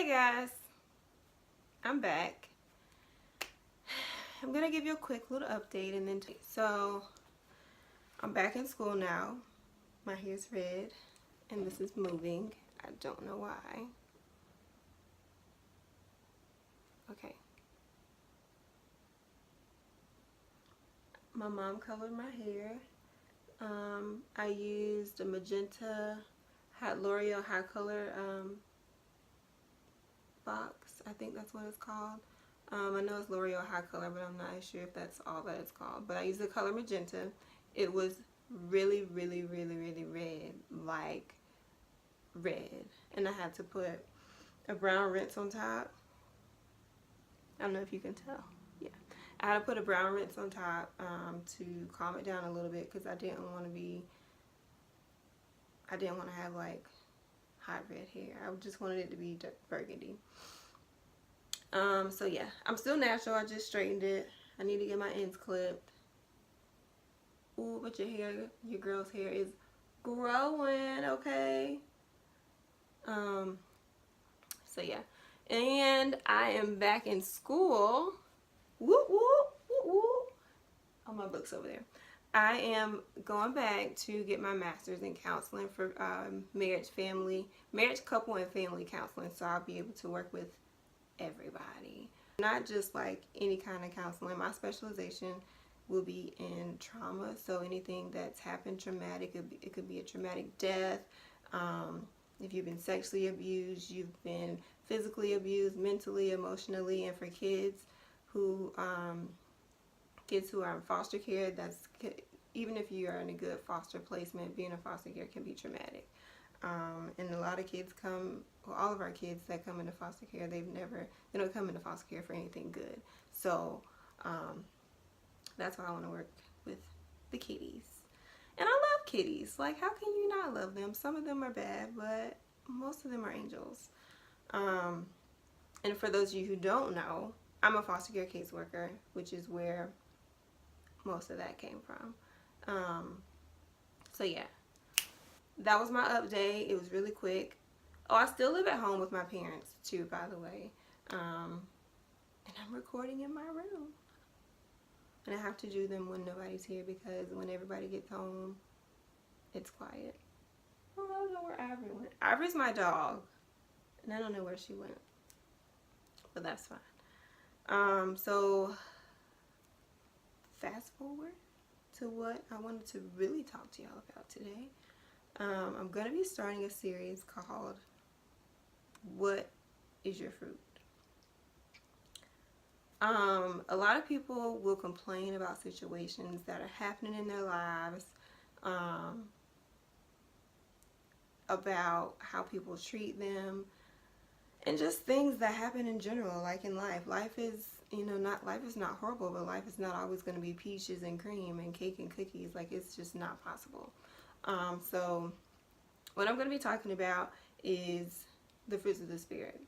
Hey guys, I'm back. I'm gonna give you a quick little update and then so I'm back in school now. My hair's red and this is moving. I don't know why. Okay. My mom colored my hair. I used a magenta L'Oreal High Color box. I think that's what it's called. I know it's L'Oreal High Color, but I'm not sure if that's all that it's called. But I used the color magenta. It was really red, like red. And I had to put a brown rinse on top. I don't know if you can tell. Yeah. I had to put a brown rinse on top to calm it down a little bit because I didn't want to have like hot red hair. I just wanted it to be burgundy. So yeah, I'm still natural. I just straightened it. I need to get my ends clipped. Ooh, but your girl's hair is growing, okay? So yeah. And I am back in school. Whoop, whoop, whoop, whoop. Oh, my book's over there. I am going back to get my master's in counseling for marriage, couple, and family counseling. So I'll be able to work with everybody. Not just like any kind of counseling. My specialization will be in trauma. So anything that's happened traumatic, it could be a traumatic death. If you've been sexually abused, you've been physically abused, mentally, emotionally, and for kids who are in foster care, even if you are in a good foster placement, being in foster care can be traumatic. And a lot of kids all of our kids that come into foster care, they don't come into foster care for anything good. So that's why I want to work with the kitties. And I love kitties. Like, how can you not love them? Some of them are bad, but most of them are angels. And for those of you who don't know, I'm a foster care caseworker, which is where most of that came from. So yeah, that was my update. It was really quick. Oh, I still live at home with my parents too, by the way. And I'm recording in my room. And I have to do them when nobody's here because when everybody gets home, it's quiet. Oh, I don't know where Ivory went. Ivory's my dog. And I don't know where she went. But that's fine. So fast forward to what I wanted to really talk to y'all about today. I'm going to be starting a series called What is Your Fruit? A lot of people will complain about situations that are happening in their lives, about how people treat them, and just things that happen in general, like in life. Life is not horrible, but life is not always going to be peaches and cream and cake and cookies. Like, it's just not possible. So what I'm going to be talking about is the fruits of the Spirit,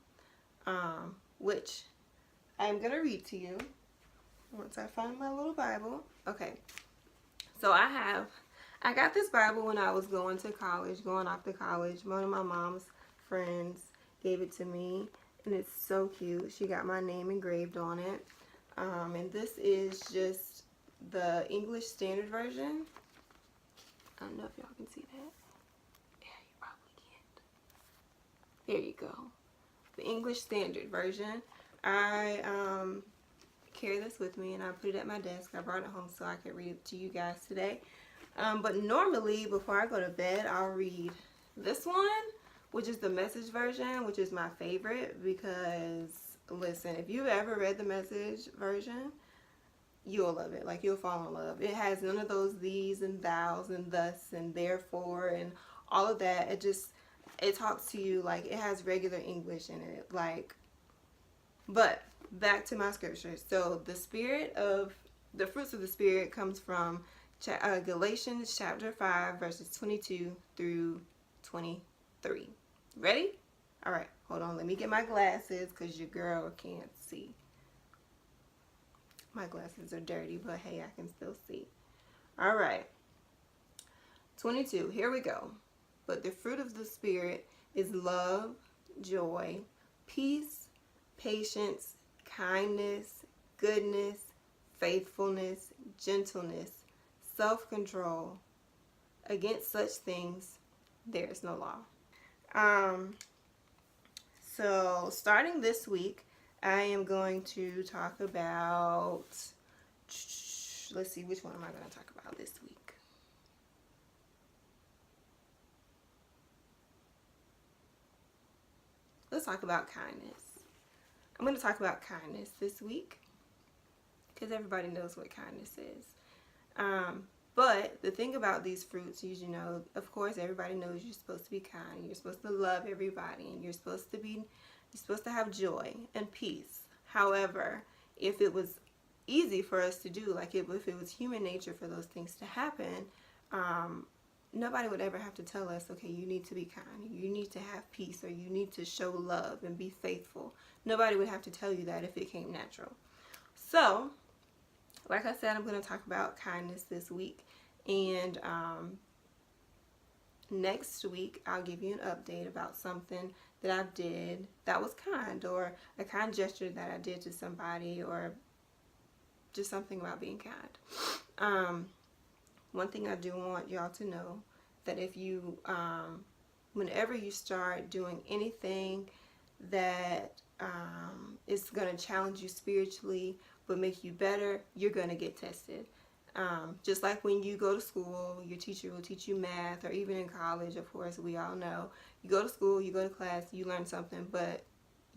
which I'm going to read to you once I find my little Bible. Okay, so I got this Bible when I was going off to college. One of my mom's friends gave it to me, and it's so cute. She got my name engraved on it. And this is just the English Standard Version. I don't know if y'all can see that. Yeah, you probably can't. There you go. The English Standard Version. I carry this with me and I put it at my desk. I brought it home so I could read it to you guys today. But normally, before I go to bed, I'll read this one, which is the Message version, which is my favorite because, listen, if you've ever read the Message version, you'll love it. Like, you'll fall in love. It has none of those these and thous and thus and therefore and all of that. It talks to you like it has regular English in it. Like, but back to my scripture. So the fruits of the Spirit comes from Galatians chapter 5 verses 22 through 23. Ready? All right, hold on. Let me get my glasses because your girl can't see. My glasses are dirty, but hey, I can still see. All right. 22. Here we go. But the fruit of the Spirit is love, joy, peace, patience, kindness, goodness, faithfulness, gentleness, self-control. Against such things, there is no law. So starting this week, I am going to talk about, let's see, which one am I going to talk about this week? Let's talk about kindness. I'm going to talk about kindness this week because everybody knows what kindness is. But the thing about these fruits is, of course, everybody knows you're supposed to be kind. You're supposed to love everybody, and you're supposed to have joy and peace. However, if it was easy for us to do, like if it was human nature for those things to happen, nobody would ever have to tell us, okay, you need to be kind, you need to have peace, or you need to show love and be faithful. Nobody would have to tell you that if it came natural. So, like I said, I'm going to talk about kindness this week, and next week I'll give you an update about something that I did that was kind, or a kind gesture that I did to somebody, or just something about being kind. One thing I do want y'all to know, that if you, whenever you start doing anything that is going to challenge you spiritually but make you better, you're going to get tested. Just like when you go to school, your teacher will teach you math, or even in college, of course, we all know. You go to school, you go to class, you learn something, but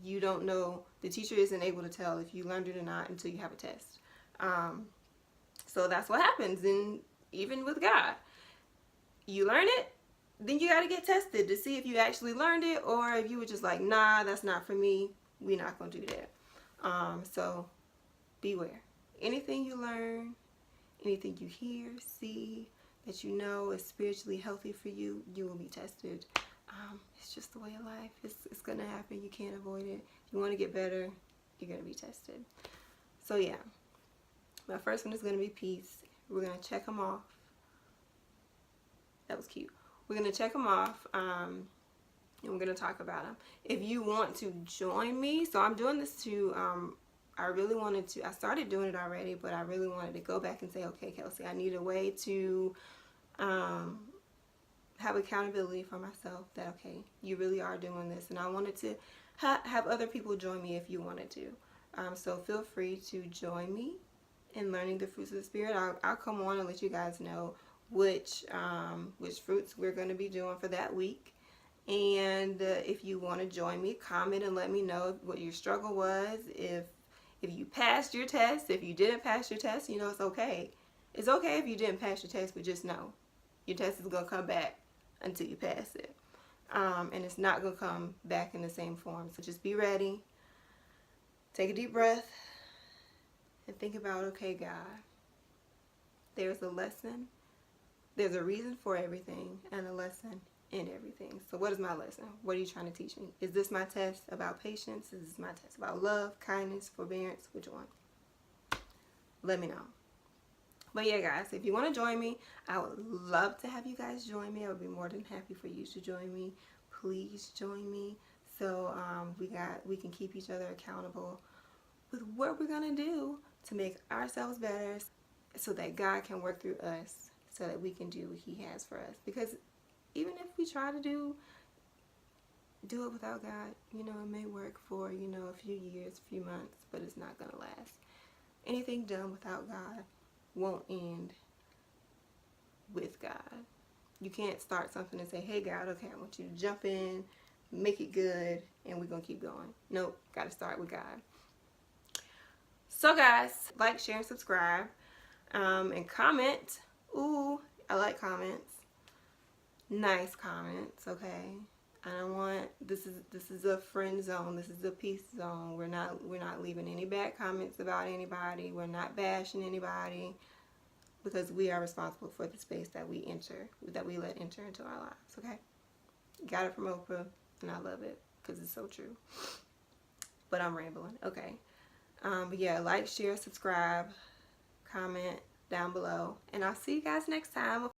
you don't know, the teacher isn't able to tell if you learned it or not until you have a test. So that's what happens, and even with God. You learn it, then you got to get tested to see if you actually learned it, or if you were just like, nah, that's not for me, we're not going to do that. So beware. Anything you learn, anything you hear, see, that you know is spiritually healthy for you, you will be tested. It's just the way of life. It's going to happen. You can't avoid it. If you want to get better, you're going to be tested. So yeah, my first one is going to be peace. We're going to check them off. That was cute. We're going to check them off, and we're going to talk about them. If you want to join me, so I'm doing this to, I started doing it already, but I really wanted to go back and say, okay, Kelsey, I need a way to have accountability for myself, that, okay, you really are doing this. And I wanted to have other people join me if you wanted to. So feel free to join me in learning the fruits of the Spirit. I'll come on and let you guys know which fruits we're going to be doing for that week. And if you want to join me, comment and let me know what your struggle was. If you passed your test, if you didn't pass your test, it's okay. It's okay if you didn't pass your test, but just know your test is going to come back until you pass it. And it's not going to come back in the same form. So just be ready. Take a deep breath and think about, okay, God, there's a lesson. There's a reason for everything and a lesson in everything. So what is my lesson? What are you trying to teach me? Is this my test about patience? Is this my test about love, kindness, forbearance? Which one? Let me know. But yeah, guys, if you want to join me, I would love to have you guys join me. I would be more than happy for you to join me. Please join me, so we can keep each other accountable with what we're going to do to make ourselves better, so that God can work through us, so that we can do what He has for us. Because even if we try to do it without God, it may work for, a few years, a few months, but it's not going to last. Anything done without God won't end with God. You can't start something and say, hey, God, okay, I want you to jump in, make it good, and we're going to keep going. Nope, got to start with God. So, guys, like, share, and subscribe, and comment. Ooh, I like comments. Nice comments, okay? I don't want, this is a friend zone. This is a peace zone. We're not leaving any bad comments about anybody. We're not bashing anybody, because we are responsible for the space that we let enter into our lives, okay? Got it from Oprah, and I love it because it's so true. But I'm rambling, okay? But yeah, like, share, subscribe, comment down below, and I'll see you guys next time.